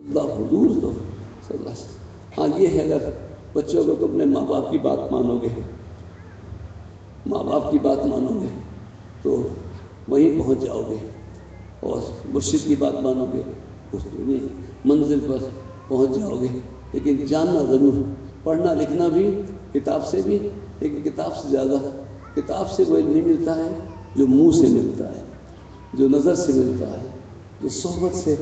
اللہ حضور تو صلی اللہ علیہ وسلم۔ ہاں یہ ہے، اگر بچوں کو تم اپنے ماں باپ کی بات مانو گے، ماں باپ کی بات مانو گے تو وہیں پہنچ جاؤ گے، اور مرشد کی بات مانو گے اس منزل پر پہنچ جاؤ گے۔ لیکن جاننا ضرور، پڑھنا لکھنا بھی کتاب سے بھی، لیکن کتاب سے زیادہ کتاب سے وہ علم نہیں ملتا ہے جو منہ سے ملتا ہے، جو نظر سے ملتا ہے، جو صحبت سے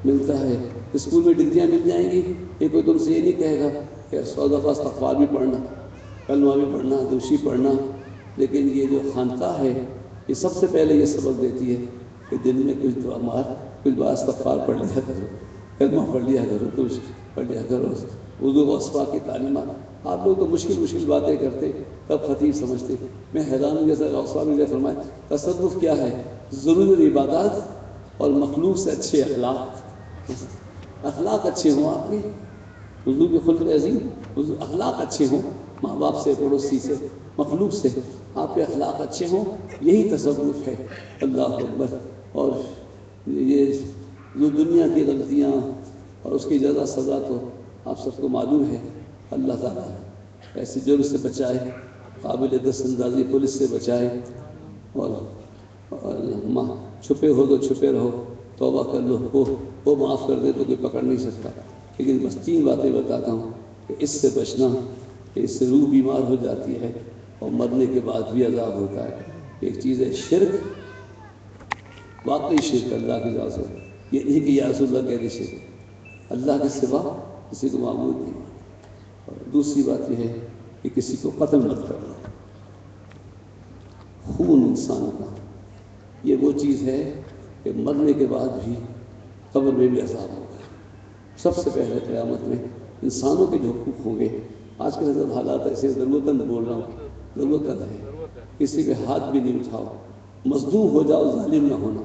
ملتا ہے۔ اسکول میں ڈگریاں مل جائیں گی، یہ کوئی تم سے یہ نہیں کہے گا کہ 100 دفعہ استغفار بھی پڑھنا، کلمہ بھی پڑھنا، دوشی پڑھنا، لیکن یہ جو خانقاہ ہے یہ سب سے پہلے یہ سبق دیتی ہے کہ دن میں کچھ دعا مار، کچھ بار استغفار پڑھ لیا کرو، کلمہ پڑھ لیا کرو، کچھ پڑھ لیا کرو، اردو وصفہ کی تعلیمات۔ آپ لوگ تو مشکل باتیں کرتے تب خطیب سمجھتے۔ میں حیران ہوں، جیسے غوث نے فرمایا تصوف کیا ہے؟ ضرور عبادات اور مخلوق سے اچھے اخلاق، اخلاق اچھے ہوں آپ کے، حضور کے خلق عظیم، حضور اخلاق اچھے ہوں، ماں باپ سے، پڑوسی سے، مخلوق سے آپ کے اخلاق اچھے ہوں، یہی تصوف ہے۔ اللہ اکبر۔ اور یہ جو دنیا کی غلطیاں اور اس کی جزا سزا تو آپ سب کو معلوم ہے۔ اللہ تعالیٰ ایسے جرم سے بچائے، قابل دست اندازی پولیس سے بچائے، اور چھپے ہو تو چھپے رہو، توبہ کر لو، وہ معاف کر دے تو کوئی پکڑ نہیں سکتا۔ لیکن بس 3 باتیں بتاتا ہوں کہ اس سے بچنا، کہ اس سے روح بیمار ہو جاتی ہے اور مرنے کے بعد بھی عذاب ہوتا ہے۔ ایک چیز ہے شرک، واقعی شرک اللہ کی ذات سے، یہ نہیں کہ یا رسول اللہ کہہ دیجیے اللہ کے سوا کسی کو معبود نہیں۔ اور دوسری بات یہ ہے کہ کسی کو قتل مت کرنا۔ خون انسان کا یہ وہ چیز ہے کہ مرنے کے بعد بھی قبر میں بھی عذاب ہوگا۔ سب سے پہلے قیامت میں انسانوں کے جو حقوق ہوں گے، آج کے حضرت حالات ایسے ضرورتاً بول رہا ہوں، ضرورتاً ہے، کسی پہ ہاتھ بھی نہیں اٹھاؤ، مظلوم ہو جاؤ، ظالم نہ ہونا،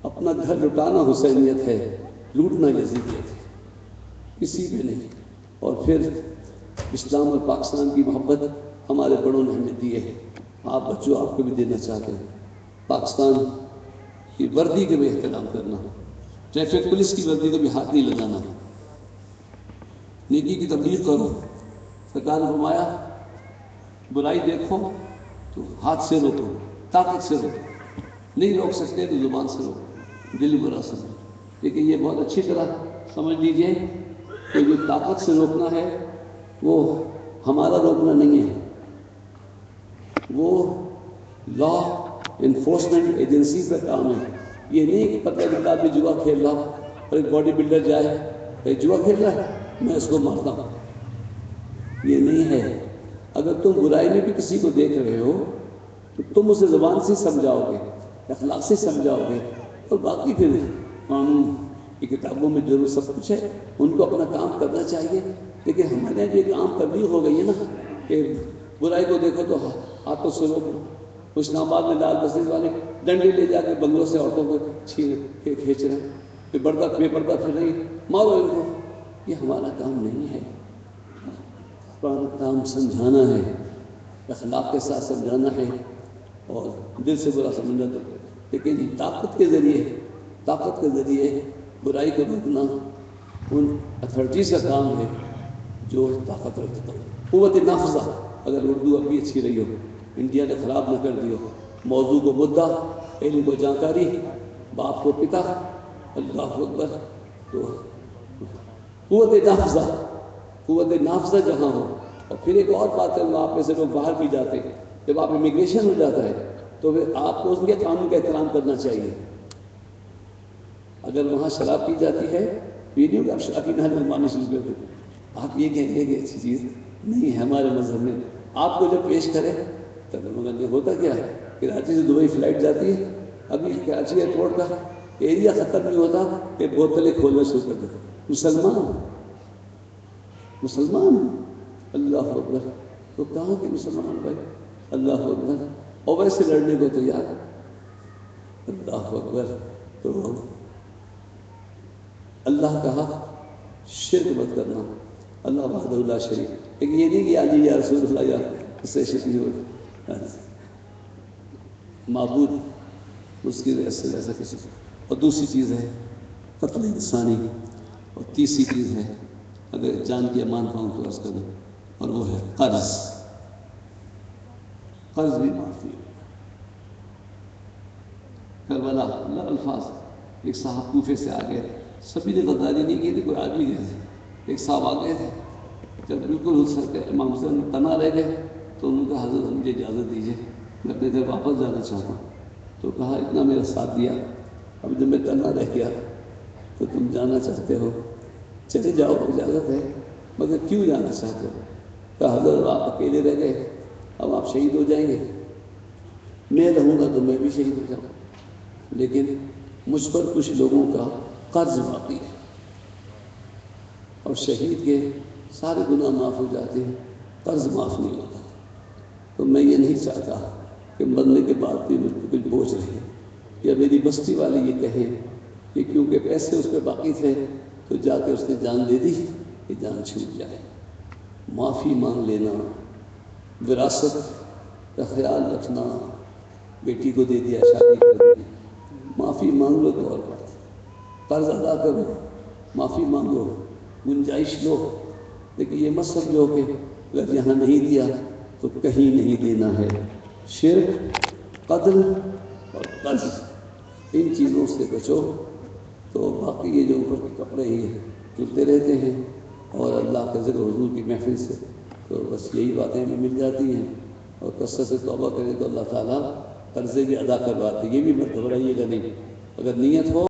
اپنا گھر لٹانا حسینیت ہے، لوٹنا یزیدیت ہے، کسی پہ نہیں۔ اور پھر اسلام اور پاکستان کی محبت ہمارے بڑوں نے ہمیں دی ہے، آپ بچوں آپ کو بھی دینا چاہتے ہیں۔ پاکستان کی وردی کے بھی احترام کرنا، ٹریفک پولیس کی وردی کو بھی ہاتھ نہیں لگانا، نیکی کی تبلیغ کرو۔ سرکار نے فرمایا برائی دیکھو تو ہاتھ سے روکو، طاقت سے روکو، نہیں روک سکتے تو زبان سے روکو، دل برا سمجھ۔ لیکن یہ بہت اچھی طرح سمجھ لیجئے کہ جو طاقت سے روکنا ہے وہ ہمارا روکنا نہیں ہے، وہ لا انفورسمنٹ ایجنسی کا کام ہے۔ یہ نہیں کہ پتہ لگتا بھی جوا کھیل رہا اور ایک باڈی بلڈر جائے کہ جوا کھیل رہا ہے میں اس کو مارتا ہوں، یہ نہیں ہے۔ اگر تم برائی میں بھی کسی کو دیکھ رہے ہو تو تم اسے زبان سے سمجھاؤ گے، اخلاق سے سمجھاؤ گے، اور باقی پھر قانون کی کتابوں میں ضرور سب کچھ ہے، ان کو اپنا کام کرنا چاہیے۔ لیکن ہمارے یہاں یہ کام تبلیغ ہو گئی ہے نا کہ برائی کو دیکھو تو ہاتھوں سے روکو۔ اسلام آباد میں لال بستی والے ڈنڈے لے جا کے بنگلوں سے عورتوں کو کھینچ رہے ہیں، بے پردہ پھر رہی، مارو ان کو۔ یہ ہمارا کام نہیں ہے، ہمارا کام سمجھانا ہے، اخلاق کے ساتھ سمجھانا ہے، اور دل سے برا سمجھنا تو۔ لیکن طاقت کے ذریعے برائی کو روکنا ان اتھارٹیز کا کام ہے جو طاقت رکھتا ہو۔ قوت نافذہ، اگر اردو اب بھی اچھی رہی ہو، انڈیا نے خراب نہ کر دی ہو، موضوع کو مدعا، علم کو جانکاری، باپ کو پتا، اللہ اکبر، تو قوت نافذہ جہاں ہو۔ اور پھر ایک اور بات ہے، آپ میں سے لوگ باہر بھی جاتے ہیں، جب آپ امیگریشن ہو جاتا ہے تو پھر آپ کو اس کے قانون کا احترام کرنا چاہیے۔ اگر وہاں شراب پی جاتی ہے، یہ نہیں ہوگا آپ شراب پینا ماننے شروع کر دیں، آپ یہ کہیں گے کہ اچھی چیز نہیں ہے ہمارے مذہب میں۔ آپ کو جب پیش کرے تب مگر ہوتا کیا ہے، کراچی سے دبئی فلائٹ جاتی ہے، ابھی کراچی ایئرپورٹ کا ایریا ختم نہیں ہوتا کہ بوتلیں کھولنا شروع کر دیتے۔ مسلمان اللہ اکبر، تو کہاں کے مسلمان بھائی، اللہ اکبر، اور ویسے لڑنے کو تیار، اللہ اکبر۔ تو اللہ کہا شرک مت کرنا، اللہ وحدہ لا شریک، لیکن یہ نہیں کہ علی یا رسول اللہ یا اس سے شرک نہیں ہوتا، معبود اس کی وجہ سے ایسا کسی۔ اور دوسری چیز ہے قتل انسانی، اور تیسری چیز ہے اگر جان کی امان پاؤں تو عرض کروں، اور وہ ہے قرض بھی معافی ہے۔ کربلا اللہ الفاظ، ایک صاحب کوفے سے آ گئے، سبھی نے غداری نہیں کی تھی، کوئی آدمی گئے تھے، ایک صاحب آ گئے تھے، جب بالکل ہو سکے امام حسین تنا رہ گئے تو انہوں نے کہا حضرت مجھے اجازت دیجیے میں اپنے گھر واپس جانا چاہتا ہوں۔ تو کہا اتنا میرا ساتھ دیا، اب جب میں تنا رہ گیا تو تم جانا چاہتے ہو، چلے جاؤ اجازت ہے، مگر کیوں جانا چاہتے ہو؟ کہا حضرت آپ اکیلے رہ گئے، اب آپ شہید ہو جائیں گے، میں رہوں گا تو میں بھی شہید ہو جاؤں، لیکن مجھ پر کچھ لوگوں کا قرض باقی ہے، اور شہید کے سارے گناہ معاف ہو جاتے ہیں، قرض معاف نہیں ہوتا، تو میں یہ نہیں چاہتا کہ مرنے کے بعد بھی مجھ پہ کچھ بوجھ رہے، یا میری بستی والے یہ کہیں کہ کیونکہ پیسے اس پہ باقی تھے تو جا کے اس نے جان دے دی کہ جان چھوٹ جائے۔ معافی مانگ لینا، وراثت کا خیال رکھنا، بیٹی کو دے دیا، شادی کر دی، معافی مانگ لو تو اور بات ہے، قرض ادا کرو، معافی مانگو، گنجائش لو، لیکن یہ مت سمجھو کہ اگر یہاں نہیں دیا تو کہیں نہیں دینا ہے۔ شرک، قتل اور قرض، ان چیزوں سے بچو تو باقی یہ جو اوپر کے کپڑے ہی چلتے رہتے ہیں، اور اللہ کے ذکر حضور کی محفل سے تو بس یہی باتیں بھی مل جاتی ہیں، اور کثرت سے توبہ کریں تو اللہ تعالیٰ قرضے بھی ادا کرواتے، یہ بھی مت گھبرائیے گا نہیں، اگر نیت ہو